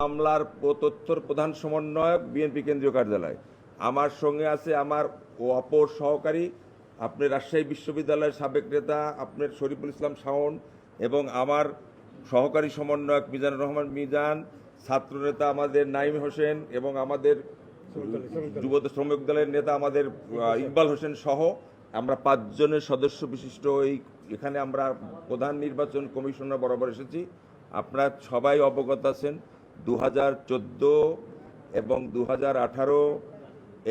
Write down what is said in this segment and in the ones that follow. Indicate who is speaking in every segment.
Speaker 1: মামলার তথ্যর প্রধান সমন্বয়ক বিএনপি কেন্দ্রীয় কার্যালয়। আমার সঙ্গে আছে আমার অপর সহকারী আপনার রাজশাহী বিশ্ববিদ্যালয়ের সাবেক নেতা আপনার শরীফুল ইসলাম শাওন এবং আমার সহকারী সমন্বয়ক মিজানুর রহমান মিজান, ছাত্রনেতা আমাদের নাইম হোসেন এবং আমাদের যুব শ্রমিক দলের নেতা আমাদের ইকবাল হোসেন সহ আমরা 5 জনের সদস্য বিশিষ্ট এখানে আমরা প্রধান নির্বাচন কমিশনার বরাবর এসেছি। আপনারা সবাই অবগত আছেন 2014 এবং 2018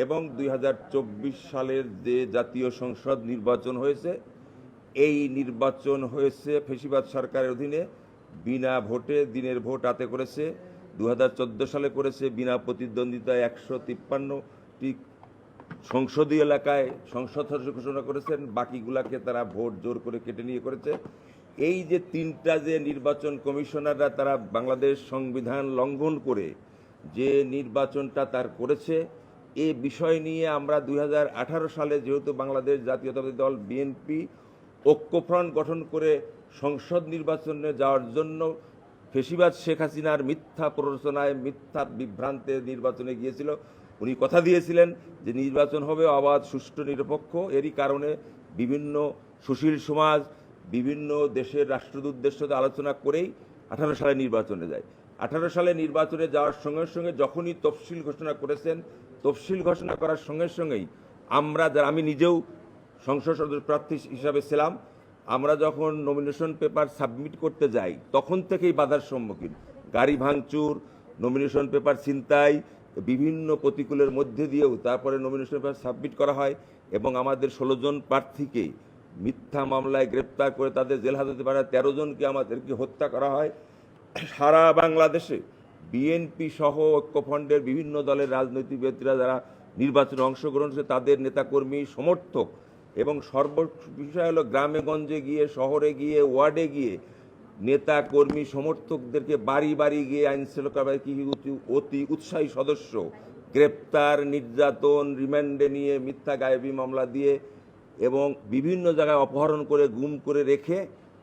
Speaker 1: এবং 2024 সালের যে জাতীয় সংসদ নির্বাচন হয়েছে, এই নির্বাচন হয়েছে ফ্যাসিবাদ সরকারের অধীনে বিনা ভোটে, দিনের ভোট রাতে করেছে। 2014 সালে করেছে বিনা প্রতিদ্বন্দ্বিতায় 153টি সংসদীয় এলাকায় সংসদ সদস্য ঘোষণা করেছেন, বাকিগুলাকে তারা ভোট জোর করে কেটে নিয়ে করেছে। এই যে 3টা যে নির্বাচন কমিশনাররা তারা বাংলাদেশ সংবিধান লঙ্ঘন করে যে নির্বাচনটা তার করেছে, এই বিষয় নিয়ে আমরা 2018 সালে যেহেতু বাংলাদেশ জাতীয়তাবাদী দল বিএনপি ঐক্যফ্রন্ট গঠন করে সংসদ নির্বাচনে যাওয়ার জন্য ফ্যাসিবাদ শেখ হাসিনার মিথ্যা প্ররোচনায়, মিথ্যা বিভ্রান্তে নির্বাচনে গিয়েছিল। উনি কথা দিয়েছিলেন যে নির্বাচন হবে অবাধ, সুষ্ঠু, নিরপেক্ষ। এরই কারণে বিভিন্ন সুশীল সমাজ, বিভিন্ন দেশের রাষ্ট্রদূত সাথে আলোচনা করেই 18 সালে নির্বাচনে যায়। 18 সালে নির্বাচনে যাওয়ার সঙ্গে সঙ্গে যখনই তফসিল ঘোষণা করেছেন, তফসিল ঘোষণা করার সঙ্গে সঙ্গেই আমরা যারা, আমি নিজেও সংসদ সদস্য প্রার্থী হিসাবে ছিলাম, আমরা যখন নমিনেশন পেপার সাবমিট করতে যাই তখন থেকেই বাধার সম্মুখীন। গাড়ি ভাঙচুর, নমিনেশন পেপার ছিনতাই, বিভিন্ন প্রতিকূলের মধ্যে দিয়েও তারপরে নমিনেশন পেপার সাবমিট করা হয় এবং আমাদের 16 জন প্রার্থীকে মিথ্যা মামলায় গ্রেপ্তার করে তাদের জেল হাজতে পাঠায়, 13 জনকে আমাদেরকে হত্যা করা হয়। সারা বাংলাদেশে বিএনপি সহ ঐক্যফ্রন্টের বিভিন্ন দলের রাজনৈতিকবিদরা যারা নির্বাচনে অংশগ্রহণ করেছে তাদের নেতাকর্মী, সমর্থক এবং সর্ববিষয় হলো গ্রামে গঞ্জে গিয়ে, শহরে গিয়ে, ওয়ার্ডে গিয়ে নেতা কর্মী সমর্থকদেরকে বাড়ি বাড়ি গিয়ে আইনশৃঙ্খলা অতি উৎসাহী সদস্য গ্রেপ্তার, নির্যাতন, রিমান্ডে নিয়ে মিথ্যা গায়েবী মামলা দিয়ে এবং বিভিন্ন জায়গায় অপহরণ করে গুম করে রেখে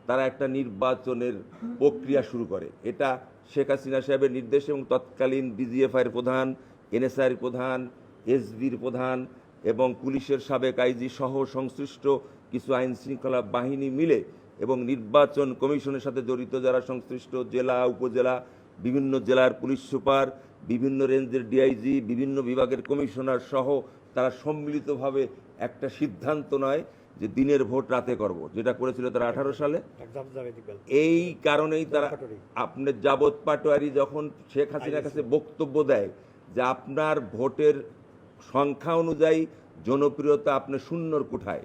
Speaker 1: তারা একটা নির্বাচনের প্রক্রিয়া শুরু করে। এটা শেখ হাসিনা সাহেবের নির্দেশ এবং তৎকালীন ডিজিএফআইয়ের প্রধান, এনএসআইয়ের প্রধান, এসবির প্রধান এবং পুলিশের সাবেক আইজি সহ সংশ্লিষ্ট কিছু আইনশৃঙ্খলা বাহিনী মিলে এবং নির্বাচন কমিশনের সাথে জড়িত যারা সংশ্লিষ্ট জেলা, উপজেলা, বিভিন্ন জেলার পুলিশ সুপার, বিভিন্ন রেঞ্জের ডিআইজি, বিভিন্ন বিভাগের কমিশনার সহ তারা সম্মিলিতভাবে একটা সিদ্ধান্ত নয় যে দিনের ভোট রাতে করব, যেটা করেছিল তারা 18 সালে। এই কারণেই তারা আপনার জাবত পাটোয়ারি যখন শেখ হাসিনার কাছে বক্তব্য দেয় যে আপনার ভোটের সংখ্যা অনুযায়ী জনপ্রিয়তা আপনি শূন্যর কোঠায়,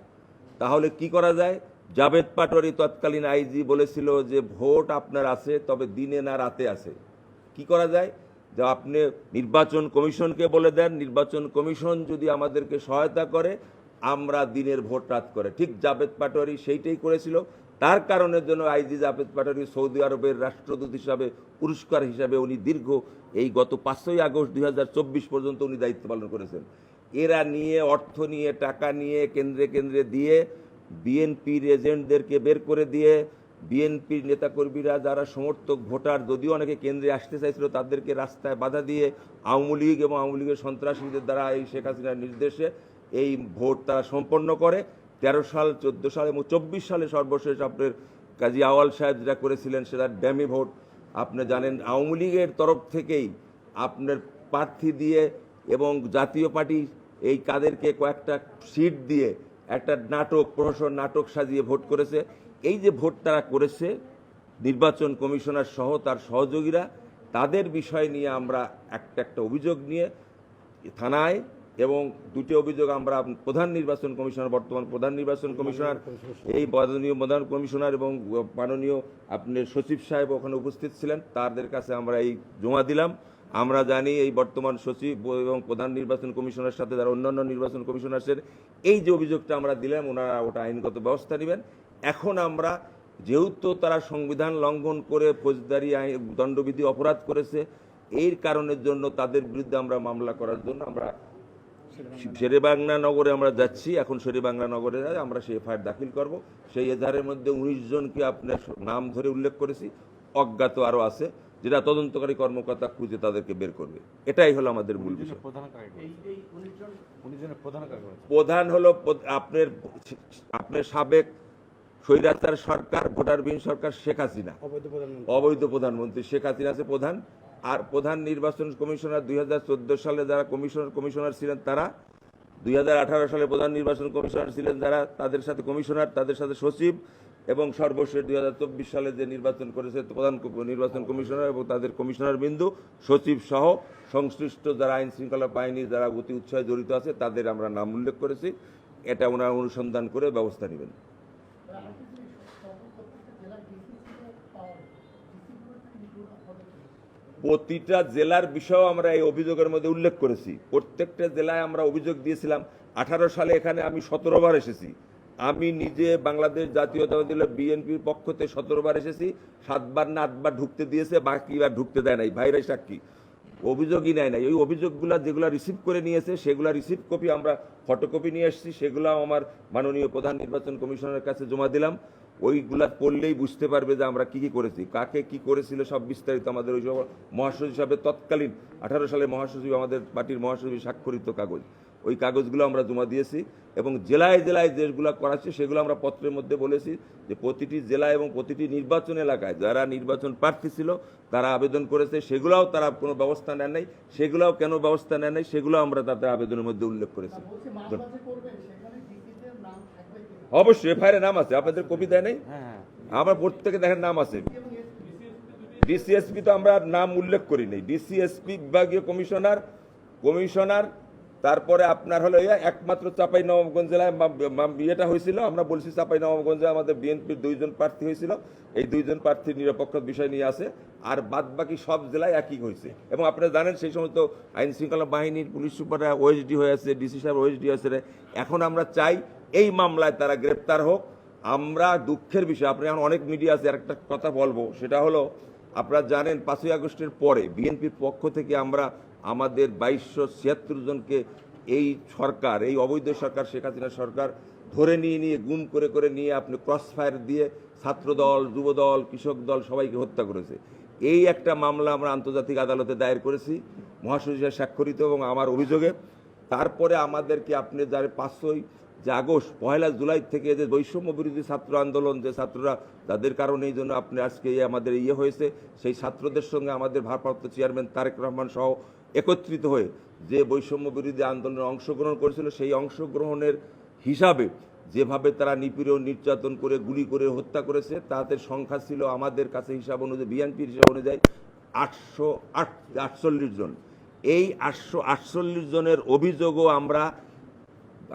Speaker 1: তাহলে কি করা যায়? জাবেদ পাটোয়ারি তৎকালীন আইজি বলেছিল যে ভোট আপনার আছে, তবে দিনে না রাতে আছে। কি করা যায়? যে আপনি নির্বাচন কমিশনকে বলে দেন, নির্বাচন কমিশন যদি আমাদেরকে সহায়তা করে আমরা দিনের ভোট রাত করে। ঠিক জাবেদ পাটোয়ারি সেইটাই করেছিল। তার কারণের জন্য আইজি জাবেদ পাটোয়ারি সৌদি আরবের রাষ্ট্রদূত হিসাবে পুরস্কার হিসাবে উনি দীর্ঘ এই গত 5ই আগস্ট 2024 পর্যন্ত উনি দায়িত্ব পালন করেছেন। এরা নিয়ে, অর্থ নিয়ে, টাকা নিয়ে কেন্দ্রে কেন্দ্রে দিয়ে বিএনপির এজেন্টদেরকে বের করে দিয়ে বিএনপির নেতাকর্মীরা যারা সমর্থক ভোটার, যদিও অনেকে কেন্দ্রে আসতে চাইছিল, তাদেরকে রাস্তায় বাধা দিয়ে আওয়ামী লীগ এবং আওয়ামী লীগের সন্ত্রাসীদের দ্বারা এই শেখ হাসিনার নির্দেশে এই ভোট তারা সম্পন্ন করে। 13 সাল, 14 সাল এবং 24 সালে সর্বশেষ আপনার কাজী আওয়াল সাহেব যেটা করেছিলেন সেটা ড্যামি ভোট। আপনি জানেন আওয়ামী লীগের তরফ থেকেই আপনার প্রার্থী দিয়ে এবং জাতীয় পার্টি এই কাদেরকে কয়েকটা সিট দিয়ে একটা নাটক, প্রহসন নাটক সাজিয়ে ভোট করেছে। এই যে ভোট তারা করেছে, নির্বাচন কমিশনার সহ তার সহযোগীরা, তাদের বিষয় নিয়ে আমরা একটা অভিযোগ নিয়ে থানায় এবং 2টি অভিযোগ আমরা প্রধান নির্বাচন কমিশনার, বর্তমান প্রধান নির্বাচন কমিশনার, এই মাননীয় প্রধান কমিশনার এবং মাননীয় আপনার সচিব সাহেব ওখানে উপস্থিত ছিলেন, তাদের কাছে আমরা এই জমা দিলাম। আমরা জানি এই বর্তমান সচিব এবং প্রধান নির্বাচন কমিশনার সাথে যারা অন্যান্য নির্বাচন কমিশনারের এই যে অভিযোগটা আমরা দিলাম, ওনারা ওটা আইনগত ব্যবস্থা নেবেন। এখন আমরা যেহেতু তারা সংবিধান লঙ্ঘন করে ফৌজদারি দণ্ডবিধি অপরাধ করেছে, এই কারণের জন্য তাদের বিরুদ্ধে আমরা মামলা করার জন্য আমরা শেরেবাংলা নগরে আমরা যাচ্ছি। এখন শেরেবাংলা নগরে আমরা সেই এফআইআর দাখিল করব। সেই এজাহারের মধ্যে 19 জনকে আপনার নাম ধরে উল্লেখ করেছি, অজ্ঞাত আরও আছে। যেটা তদন্তকারী কর্মকর্তা খুঁজে তাদেরকে বের করবে। এটাই হলো আমাদের মূল বিষয়। প্রধান হলো আপনার সাবেক স্বৈরাচার সরকার, ভোটারবিহীন সরকার শেখ হাসিনা, অবৈধ প্রধানমন্ত্রী শেখ হাসিনা আছে প্রধান। আর প্রধান নির্বাচন কমিশনার 2014 সালে যারা কমিশনার ছিলেন তারা, 2018 সালে প্রধান নির্বাচন কমিশনার ছিলেন যারা, তাদের সাথে কমিশনার, তাদের সাথে সচিব, এবং সর্বশেষ 2024 সালে যে নির্বাচন করেছে প্রধান নির্বাচন কমিশনার এবং তাদের কমিশনার বিন্দু সচিব সহ সংশ্লিষ্ট যারা আইন শৃঙ্খলা বাহিনী যারা অতি উৎসাহে জড়িত আছে তাদের আমরা নাম উল্লেখ করেছি। এটা ওনারা অনুসন্ধান করে ব্যবস্থা নেবেন। প্রতিটা জেলার বিষয় আমরা এই অভিযোগের মধ্যে উল্লেখ করেছি। প্রত্যেকটা জেলায় আমরা অভিযোগ দিয়েছিলাম। 18 সালে এখানে আমি 17 বার এসেছি। আমি নিজে বাংলাদেশ জাতীয়তাবাদী দল বিএনপির পক্ষ থেকে 17 বার এসেছি। 7 বার না 8 বার ঢুকতে দিয়েছে, বাকিবার ঢুকতে দেয় নাই। ভাইরাই সাক্ষী, অভিযোগই নেয় নাই। ওই অভিযোগগুলো যেগুলো রিসিভ করে নিয়েছে সেগুলো রিসিভ কপি আমরা ফটোকপি নিয়ে এসেছি, সেগুলো আমার মাননীয় প্রধান নির্বাচন কমিশনারের কাছে জমা দিলাম। ওইগুলা পড়লেই বুঝতে পারবে যে আমরা কি কি করেছি, কাকে কি করেছিল, সব বিস্তারিত আমাদের ওই মহাসচিব সাহেবের তৎকালীন 18 সালের মহাসচিব, আমাদের পার্টির মহাসচিব স্বাক্ষরিত কাগজ, ওই কাগজগুলো আমরা জমা দিয়েছি। এবং জেলায় জেলায় যেগুলো করাচ্ছে সেগুলো আমরা পত্রের মধ্যে বলেছি যে প্রতিটি জেলা এবং প্রতিটি নির্বাচন এলাকায় যারা নির্বাচন প্রার্থী ছিল তারা আবেদন করেছে, সেগুলোও তারা কোনো ব্যবস্থা নেন নাই, সেগুলোও কেন ব্যবস্থা নেন নাই সেগুলো আমরা তাদের আবেদনের মধ্যে উল্লেখ করেছি। অবশ্যই এফআইআর নাম আছে, আপনাদের কপি দেয় নাই? আমার প্রত্যেকে দেখেন নাম আছে। ডিসিএসপি তো আমরা নাম উল্লেখ করি নাই। ডিসিএসপি বিভাগীয় কমিশনার তারপরে আপনার হলো একমাত্র চাঁপাইনবাবগঞ্জ জেলায় ইয়েটা হয়েছিল, আমরা বলছি চাঁপাইনবাবগঞ্জে আমাদের বিএনপির 2 জন প্রার্থী হয়েছিল, এই 2 জন প্রার্থীর নিরপেক্ষ বিষয় নিয়ে আছে। আর বাদ বাকি সব জেলায় একই হয়েছে। এবং আপনারা জানেন সেই সমস্ত আইন শৃঙ্খলা বাহিনীর পুলিশ সুপাররা ওএসডি হয়ে আছে, ডিসি সাহেব ওএসডি হয়েছে। এখন আমরা চাই এই মামলায় তারা গ্রেপ্তার হোক। আমরা দুঃখের বিষয়, আপনি এখন অনেক মিডিয়া আছে, একটা কথা বলবো, সেটা হলো আপনারা জানেন 5ই আগস্টের পরে বিএনপির পক্ষ থেকে আমরা আমাদের 2276 জনকে এই সরকার, এই অবৈধ সরকার শেখ হাসিনা সরকার ধরে নিয়ে গুম করে নিয়ে আপনি ক্রস ফায়ার দিয়ে ছাত্রদল, যুবদল, কৃষক দল সবাইকে হত্যা করেছে। এই একটা মামলা আমরা আন্তর্জাতিক আদালতে দায়ের করেছি মহাসচিব স্বাক্ষরিত এবং আমার অভিযোগে। তারপরে আমাদেরকে আপনি যারা 5ই আগস্ট 1 জুলাই থেকে যে বৈষম্য বিরোধী ছাত্র আন্দোলন, যে ছাত্ররা যাদের কারণে এই জন্য আপনি আজকে আমাদের হয়েছে, সেই ছাত্রদের সঙ্গে আমাদের ভারপ্রাপ্ত চেয়ারম্যান তারেক রহমান সহ একত্রিত হয়ে যে বৈষম্য বিরোধী আন্দোলনে অংশগ্রহণ করেছিল, সেই অংশগ্রহণের হিসাবে যেভাবে তারা নিপীড়ন নির্যাতন করে গুলি করে হত্যা করেছে তাদের সংখ্যা ছিল আমাদের কাছে হিসাব অনুযায়ী, বিএনপির হিসাব অনুযায়ী 848 জন। এই 848 জনের অভিযোগও আমরা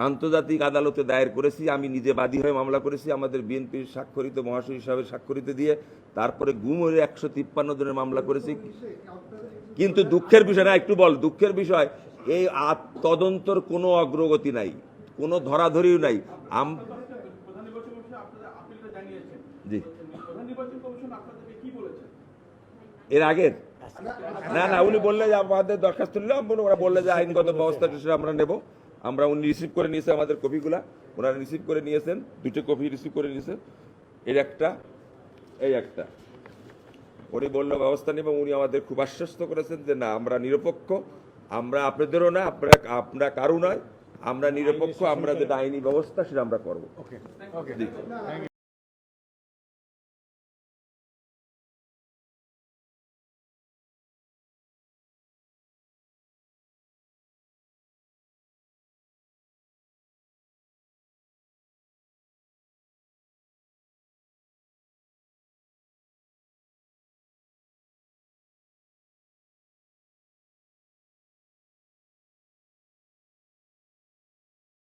Speaker 1: আন্তর্জাতিক আদালতে দায়ের করেছি। আমি নিজে বাদী হয়ে মামলা করেছি, আমাদের বিএনপির স্বাক্ষরিত মহাসচিব হিসাবে স্বাক্ষরিত দিয়ে। তারপরে গুমের 153 জনের মামলা করেছি। কিন্তু দুঃখের বিষয় না, একটু বল, দুঃখের বিষয় এই তদন্তর কোনো অগ্রগতি নাই, কোনো ধরাধরিও নাই। জি, এর আগের না উনি বললে যে আমাদের দরখাস্ত নিলাম, ওরা বললে যে আইনগত ব্যবস্থা আমরা নেব। আমরা উনি রিসিভ করে নিয়েছে আমাদের কপিগুলা, ওনারা রিসিভ করে নিয়েছেন, 2টো কপি রিসিভ করে নিয়েছেন, এর একটা, এই একটা। উনি বললো ব্যবস্থা নেব। উনি আমাদের খুব আশ্বস্ত করেছেন যে না, আমরা নিরপেক্ষ, আমরা আপনাদেরও না, আপনারা কারো নয়, আমরা নিরপেক্ষ, আমরা যেটা আইনি ব্যবস্থা সেটা আমরা করবো।